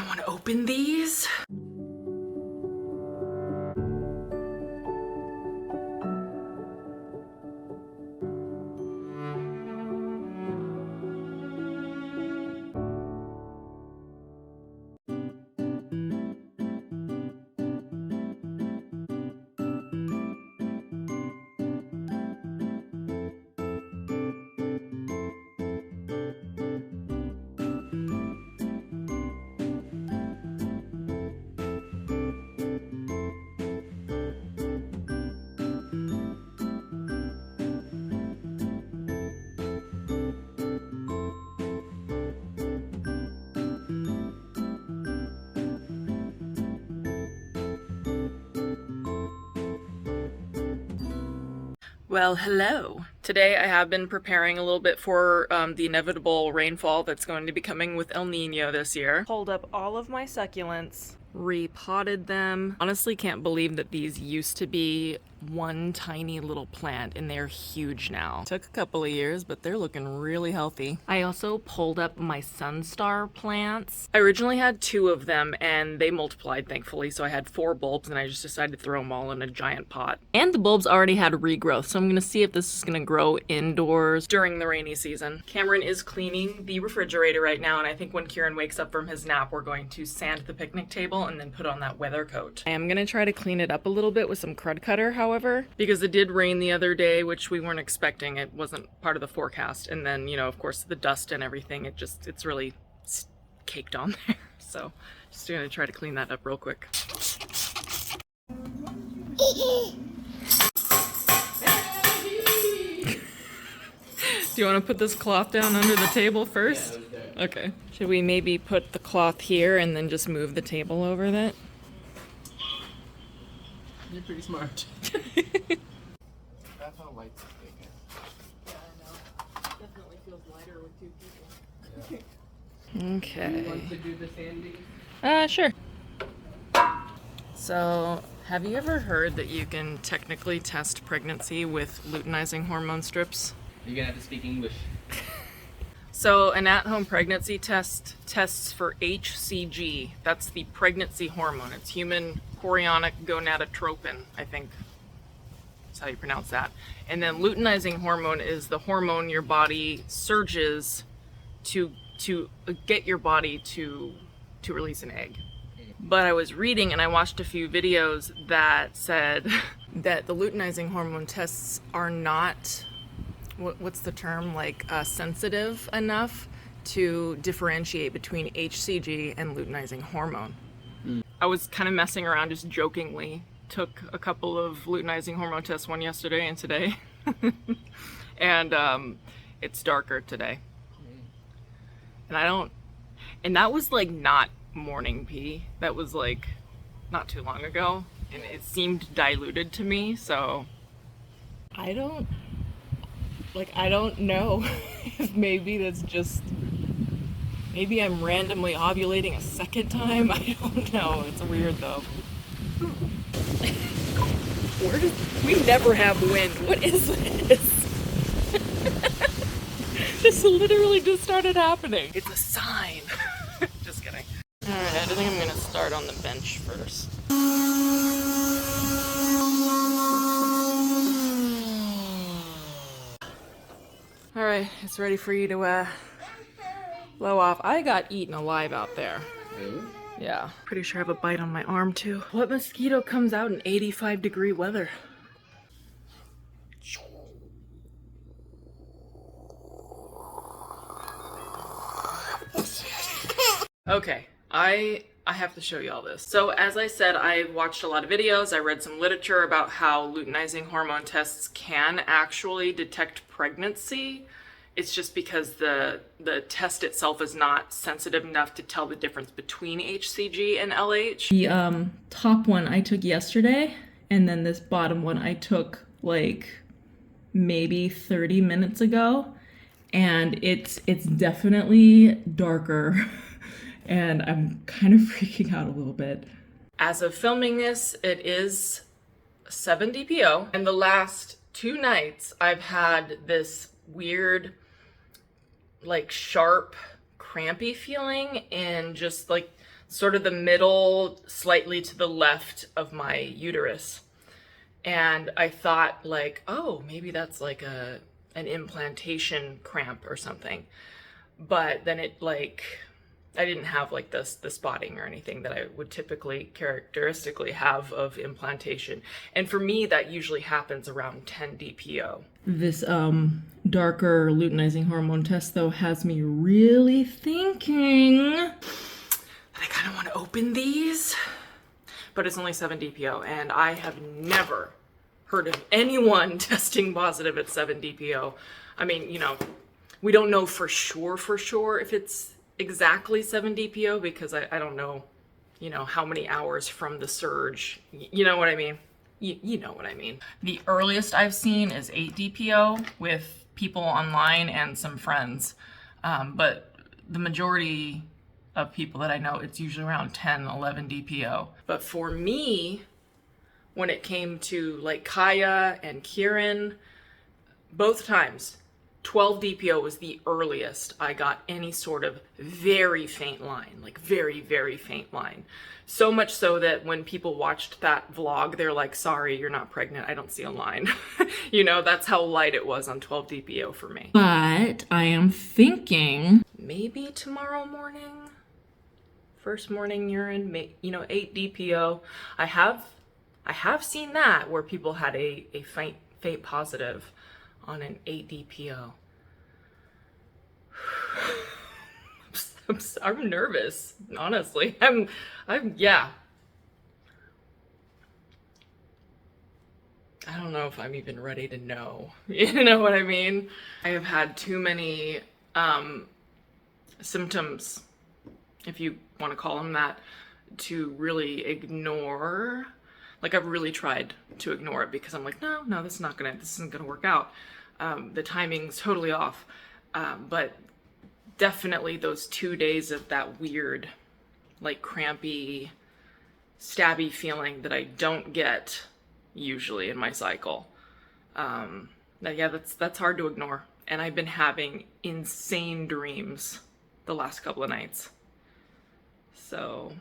want to open these? Well, hello. Today I have been preparing a little bit for the inevitable rainfall that's going to be coming with El Nino this year. Pulled up all of my succulents, repotted them. Honestly, can't believe that these used to be one tiny little plant and they're huge now. Took a couple of years, but they're looking really healthy. I also pulled up my Sunstar plants. I originally had 2 of them and they multiplied, thankfully, so I had 4 bulbs and I just decided to throw them all in a giant pot. And the bulbs already had regrowth, so I'm gonna see if this is gonna grow indoors during the rainy season. Cameron is cleaning the refrigerator right now, and I think when Kieran wakes up from his nap, we're going to sand the picnic table and then put on that weather coat. I am gonna try to clean it up a little bit with some crud cutter, however, because it did rain the other day, which we weren't expecting. It wasn't part of the forecast. And then, you know, of course, the dust and everything, it's really caked on there. So just gonna try to clean that up real quick. Do you want to put this cloth down under the table first? Yeah, okay. Should we maybe put the cloth here and then just move the table over that? You're pretty smart. That's how light this thing is. Yeah, I know. Definitely feels lighter with 2 people. Yeah. Okay. You want to do the sanding? Sure. So, have you ever heard that you can technically test pregnancy with luteinizing hormone strips? You're gonna have to speak English. So an at-home pregnancy test tests for HCG. That's the pregnancy hormone. It's human chorionic gonadotropin, I think that's how you pronounce that. And then luteinizing hormone is the hormone your body surges to get your body to release an egg. But I was reading and I watched a few videos that said that the luteinizing hormone tests are not, what's the term, like sensitive enough to differentiate between HCG and luteinizing hormone. I was kind of messing around, just jokingly took a couple of luteinizing hormone tests, one yesterday and today. And it's darker today. And that was like not morning pee. That was like not too long ago, and it seemed diluted to me, so I don't know if maybe that's just, maybe I'm randomly ovulating a second time. I don't know. It's weird though. We never have wind. What is this? This literally just started happening. It's a sign. Just kidding. Alright, I think I'm gonna start on the bench first. Alright, it's ready for you to blow off. I got eaten alive out there. Really? Yeah. Pretty sure I have a bite on my arm too. What mosquito comes out in 85-degree weather? Okay, I have to show you all this. So as I said, I've watched a lot of videos. I read some literature about how luteinizing hormone tests can actually detect pregnancy. It's just because the test itself is not sensitive enough to tell the difference between HCG and LH. The top one I took yesterday, and then this bottom one I took like maybe 30 minutes ago, and it's definitely darker. And I'm kind of freaking out a little bit. As of filming this, it is 7 DPO, and the last 2 nights I've had this weird, like sharp, crampy feeling in just like sort of the middle, slightly to the left of my uterus. And I thought like, oh, maybe that's like an implantation cramp or something. But then it like, I didn't have like the spotting or anything that I would typically characteristically have of implantation. And for me, that usually happens around 10 DPO. This darker luteinizing hormone test though has me really thinking that I kind of want to open these, but it's only 7 DPO and I have never heard of anyone testing positive at 7 DPO. I mean, you know, we don't know for sure if it's exactly 7 DPO because I don't know, you know, how many hours from the surge. You know what I mean? You know what I mean. The earliest I've seen is 8 DPO with people online and some friends. But the majority of people that I know, it's usually around 10, 11 DPO. But for me, when it came to like Kaia and Kameron, both times, 12 DPO was the earliest I got any sort of very faint line, like very, very faint line. So much so that when people watched that vlog, they're like, sorry, you're not pregnant. I don't see a line. You know, that's how light it was on 12 DPO for me. But I am thinking maybe tomorrow morning, first morning urine, you know, 8 DPO. I have seen that where people had a faint positive on an 8 DPO. I'm nervous, honestly. Yeah. I don't know if I'm even ready to know. You know what I mean? I have had too many symptoms, if you want to call them that, to really ignore. Like I've really tried to ignore it because I'm like, no, this isn't gonna work out. The timing's totally off. But definitely those 2 days of that weird, like crampy, stabby feeling that I don't get usually in my cycle. Yeah, that's hard to ignore. And I've been having insane dreams the last couple of nights. So,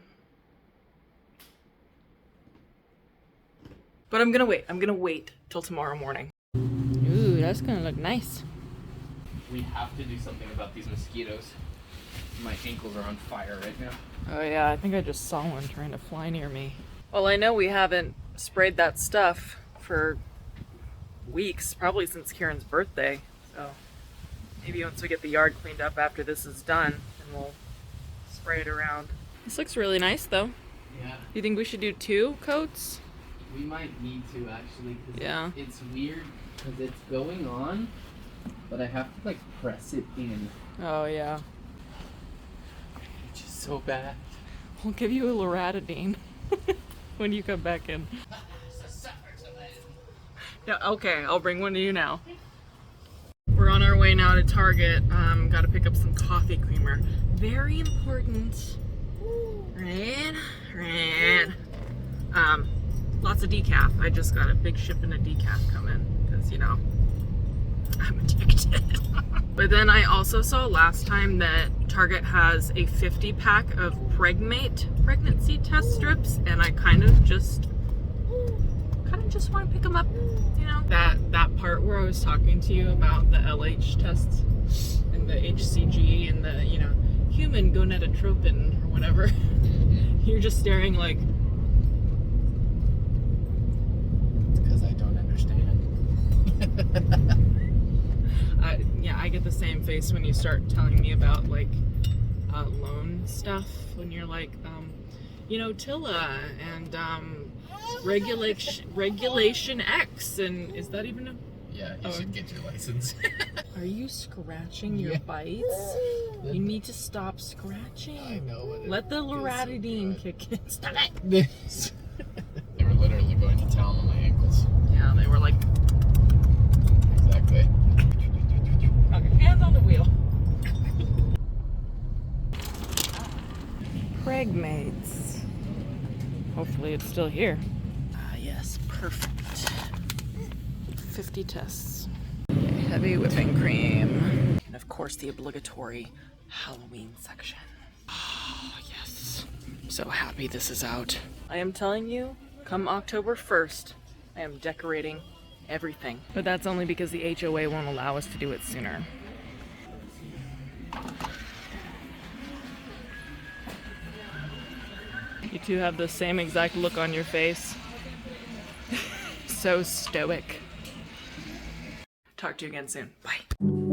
but I'm gonna wait till tomorrow morning. Ooh, that's gonna look nice. We have to do something about these mosquitoes. My ankles are on fire right now. Oh yeah, I think I just saw one trying to fly near me. Well, I know we haven't sprayed that stuff for weeks, probably since Karen's birthday. So maybe once we get the yard cleaned up after this is done, then we'll spray it around. This looks really nice though. Yeah. Do you think we should do 2 coats? We might need to actually, because yeah, it's weird because it's going on, but I have to like press it in. Oh yeah. Which is so bad. We'll give you a loratadine when you come back in. Yeah, okay, I'll bring one to you now. We're on our way now to Target. Gotta pick up some coffee creamer. Very important. Right? Lots of decaf. I just got a big shipment of decaf coming because, you know, I'm addicted. But then I also saw last time that Target has a 50-pack of Pregmate pregnancy test strips, and I kind of just want to pick them up, you know. That part where I was talking to you about the LH tests and the HCG and the, you know, human gonadotropin or whatever. You're just staring like, it's because I don't understand. Yeah, I get the same face when you start telling me about like loan stuff, when you're like, you know, TILA and regulation X, and is that even a... Yeah, you should get your license. Are you scratching your bites? You need to stop scratching. I know. Let the loratadine kick in. Stop it! They were literally going to town on my ankles. Yeah, they were like... Exactly. Okay, hands on the wheel. Pregmates. Hopefully it's still here. Ah, yes, perfect. 50 tests. Heavy whipping cream. And of course the obligatory Halloween section. Oh, yes. So happy this is out. I am telling you, come October 1st, I am decorating everything. But that's only because the HOA won't allow us to do it sooner. You two have the same exact look on your face. So stoic. Talk to you again soon. Bye.